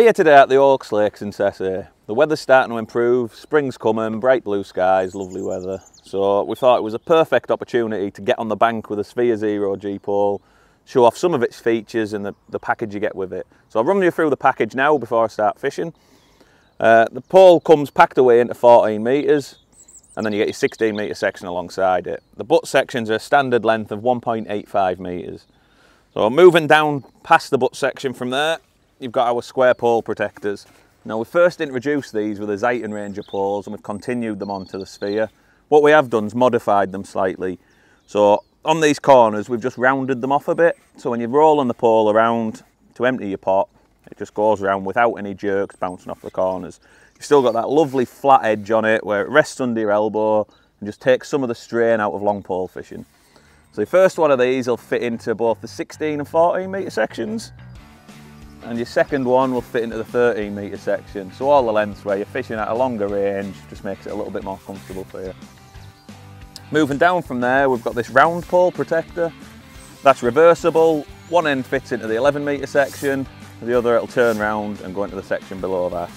We're here today at the Oaks Lakes in Sesse. The weather's starting to improve, spring's coming, bright blue skies, lovely weather. So we thought it was a perfect opportunity to get on the bank with a Sphere Zero G pole, show off some of its features and the package you get with it. So I'll run you through the package now before I start fishing. The pole comes packed away into 14 metres, and then you get your 16 metre section alongside it. The butt sections are a standard length of 1.85 metres. So moving down past the butt section from there, you've got our square pole protectors. Now we first introduced these with the Zeiton range of poles and we've continued them onto the Sphere. What we have done is modified them slightly. So on these corners we've just rounded them off a bit. So when you're rolling the pole around to empty your pot, it just goes around without any jerks bouncing off the corners. You've still got that lovely flat edge on it where it rests under your elbow and just takes some of the strain out of long pole fishing. So the first one of these will fit into both the 16 and 14 metre sections, and your second one will fit into the 13 metre section. So all the lengths where you're fishing at a longer range just makes it a little bit more comfortable for you. Moving down from there, we've got this round pole protector. That's reversible. One end fits into the 11 metre section, the other it'll turn round and go into the section below that.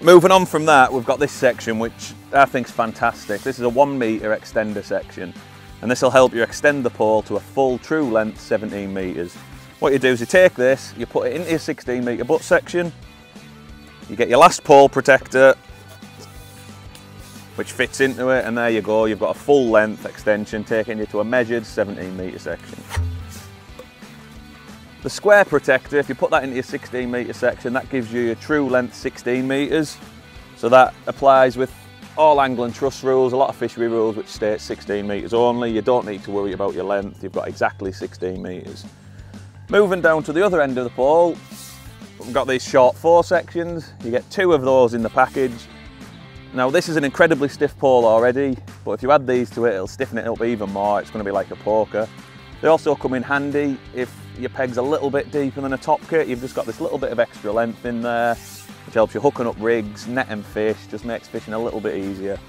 Moving on from that, we've got this section which I think is fantastic. This is a 1 metre extender section, and this will help you extend the pole to a full true length 17 metres. What you do is you take this, you put it into your 16 metre butt section, you get your last pole protector which fits into it, and there you go, you've got a full length extension taking you to a measured 17 metre section. The square protector, if you put that into your 16 metre section, that gives you your true length 16 metres. So that applies with all angling trust rules, a lot of fishery rules which state 16 metres only. You don't need to worry about your length, you've got exactly 16 metres. Moving down to the other end of the pole, we've got these short 4 sections. You get 2 of those in the package. Now this is an incredibly stiff pole already, but if you add these to it, it'll stiffen it up even more. It's going to be like a poker. They also come in handy if your peg's a little bit deeper than a top kit. You've just got this little bit of extra length in there, which helps you hooking up rigs, netting fish, just makes fishing a little bit easier.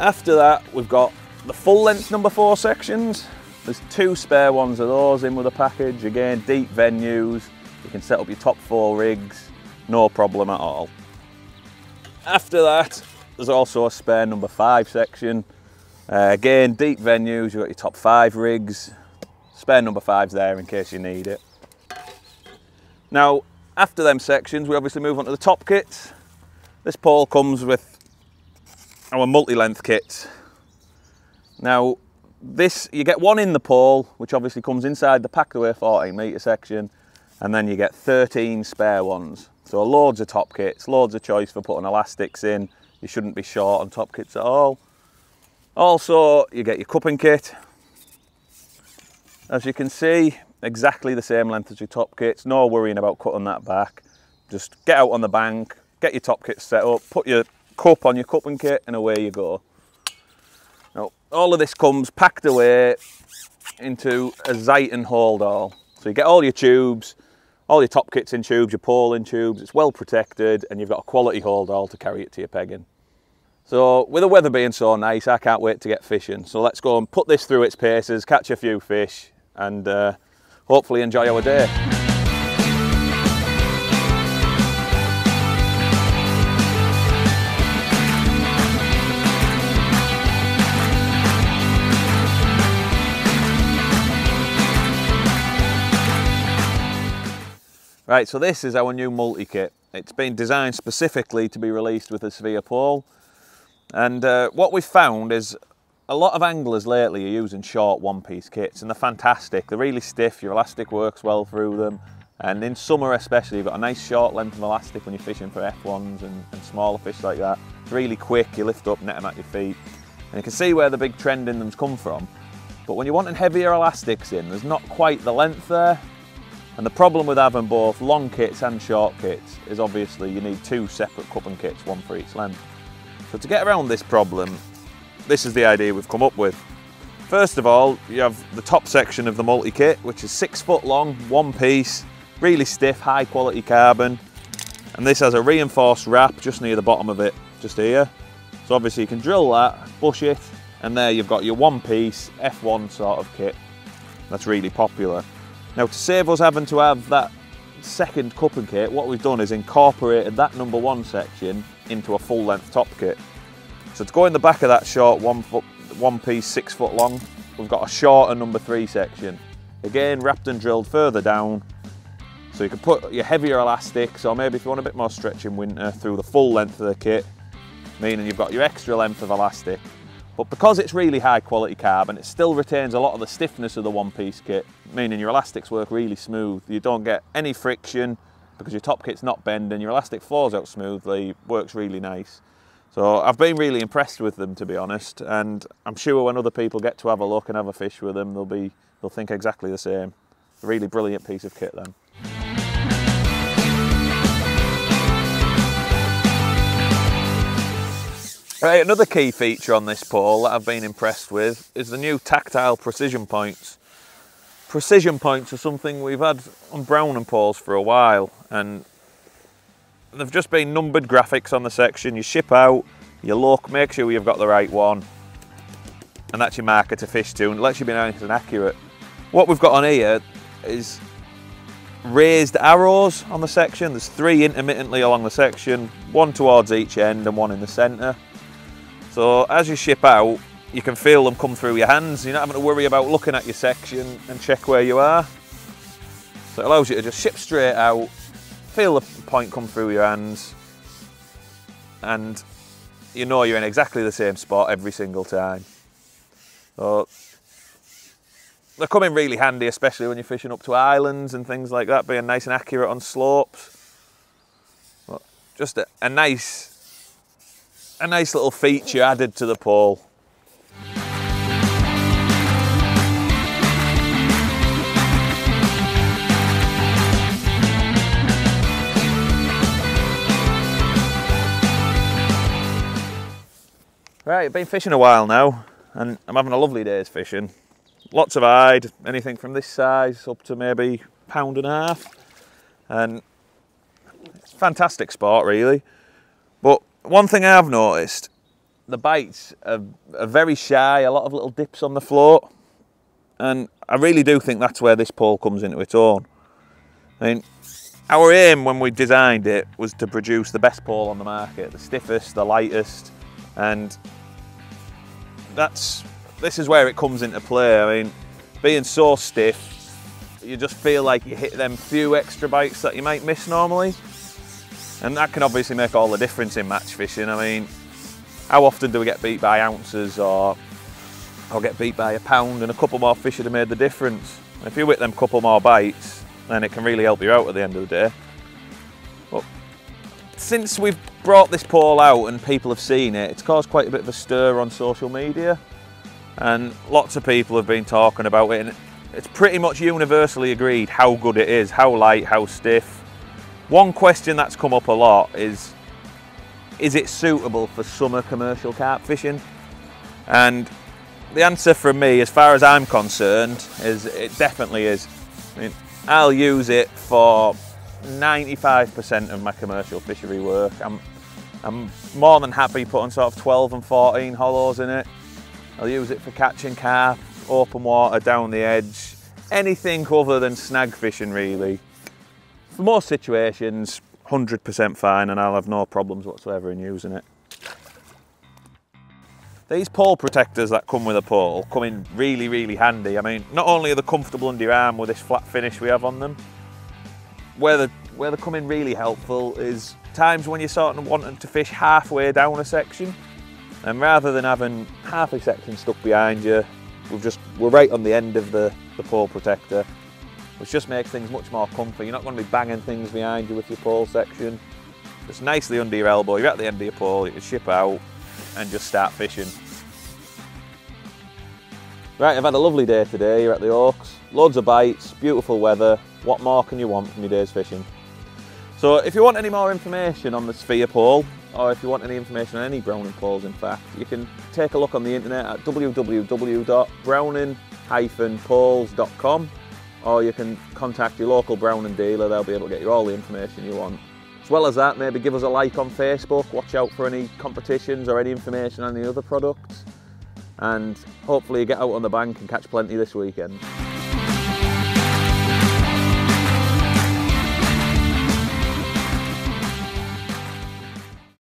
After that, we've got the full length number 4 sections. There's 2 spare ones of those in with the package. Again, deep venues, you can set up your top 4 rigs, no problem at all. After that, there's also a spare number 5 section. Again, deep venues, you've got your top 5 rigs, spare number 5's there in case you need it. Now, after them sections, we obviously move on to the top kits. This pole comes with our multi-length kits. Now, this, you get 1 in the pole, which obviously comes inside the packed away 14 metre section, and then you get 13 spare ones. So loads of top kits, loads of choice for putting elastics in. You shouldn't be short on top kits at all. Also, you get your cupping kit. As you can see, exactly the same length as your top kits, no worrying about cutting that back. Just get out on the bank, get your top kit set up, put your cup on your cupping kit, and away you go. Now, all of this comes packed away into a Zeiton hold all. So you get all your tubes, all your top kits in tubes, your pole in tubes, it's well protected, and you've got a quality hold all to carry it to your pegging. So with the weather being so nice, I can't wait to get fishing. So let's go and put this through its paces, catch a few fish, and hopefully enjoy our day. Right, so this is our new multi-kit. It's been designed specifically to be released with a Sphere pole. And what we've found is a lot of anglers lately are using short one-piece kits, and they're fantastic. They're really stiff, your elastic works well through them. And in summer especially, you've got a nice short length of elastic when you're fishing for F1s and smaller fish like that. It's really quick, you lift up, net them at your feet. And you can see where the big trend in them's come from. But when you're wanting heavier elastics in, there's not quite the length there. And the problem with having both long kits and short kits is obviously you need 2 separate cupping kits, 1 for each length. So to get around this problem, this is the idea we've come up with. First of all, you have the top section of the multi-kit, which is 6 foot long, 1 piece, really stiff, high quality carbon. And this has a reinforced wrap just near the bottom of it, just here. So obviously you can drill that, bush it, and there you've got your 1 piece F1 sort of kit. That's really popular. Now to save us having to have that second cupping kit, what we've done is incorporated that number 1 section into a full length top kit. So to go in the back of that short one piece 6 foot long, we've got a shorter number 3 section. Again, wrapped and drilled further down, so you can put your heavier elastics, or maybe if you want a bit more stretch in winter, through the full length of the kit, meaning you've got your extra length of elastic. But because it's really high quality carbon, it still retains a lot of the stiffness of the one-piece kit, meaning your elastics work really smooth. You don't get any friction because your top kit's not bending, your elastic flows out smoothly, works really nice. So I've been really impressed with them, to be honest, and I'm sure when other people get to have a look and have a fish with them, they'll think exactly the same. A really brilliant piece of kit then. Right, another key feature on this pole that I've been impressed with is the new tactile precision points. Precision points are something we've had on Browning poles for a while, and they've just been numbered graphics on the section. You ship out, you look, make sure you've got the right one, and that's your marker to fish to, and it lets you be nice and accurate. What we've got on here is raised arrows on the section. There's 3 intermittently along the section, 1 towards each end and 1 in the centre. So as you ship out, you can feel them come through your hands. You're not having to worry about looking at your section and check where you are. So it allows you to just ship straight out, feel the point come through your hands, and you know you're in exactly the same spot every single time. So they come in really handy, especially when you're fishing up to islands and things like that, being nice and accurate on slopes. But just a nice little feature added to the pole. Right, I've been fishing a while now, and I'm having a lovely day's fishing. Lots of hide, anything from this size up to maybe £1.5, and it's a fantastic sport really. But one thing I've noticed, the bites are very shy, a lot of little dips on the float, and I really do think that's where this pole comes into its own. I mean, our aim when we designed it was to produce the best pole on the market, the stiffest, the lightest, and this is where it comes into play. I mean, being so stiff, you just feel like you hit them few extra bites that you might miss normally. And that can obviously make all the difference in match fishing. I mean, how often do we get beat by ounces or get beat by a pound, and a couple more fish would have made the difference? If you hit them couple more bites, then it can really help you out at the end of the day. But since we've brought this pole out and people have seen it, it's caused quite a bit of a stir on social media, and lots of people have been talking about it, and it's pretty much universally agreed how good it is, how light, how stiff. One question that's come up a lot is it suitable for summer commercial carp fishing? And the answer from me, as far as I'm concerned, is it definitely is. I mean, I'll use it for 95% of my commercial fishery work. I'm more than happy putting sort of 12 and 14 hollows in it. I'll use it for catching carp, open water, down the edge, anything other than snag fishing really. For most situations, 100% fine, and I'll have no problems whatsoever in using it. These pole protectors that come with a pole come in really, really handy. I mean, not only are they comfortable under your arm with this flat finish we have on them, where they come in really helpful is times when you're sort of wanting to fish halfway down a section, and rather than having half a section stuck behind you, we're right on the end of the pole protector, which just makes things much more comfy. You're not going to be banging things behind you with your pole section. Just nicely under your elbow, you're at the end of your pole, you can ship out and just start fishing. Right, I've had a lovely day today here at the Oaks. Loads of bites, beautiful weather. What more can you want from your day's fishing? So if you want any more information on the Sphere pole, or if you want any information on any Browning poles in fact, you can take a look on the internet at www.browning-poles.com, or you can contact your local Browning dealer. They'll be able to get you all the information you want. As well as that, maybe give us a like on Facebook, watch out for any competitions or any information on any other products, and hopefully you get out on the bank and catch plenty this weekend.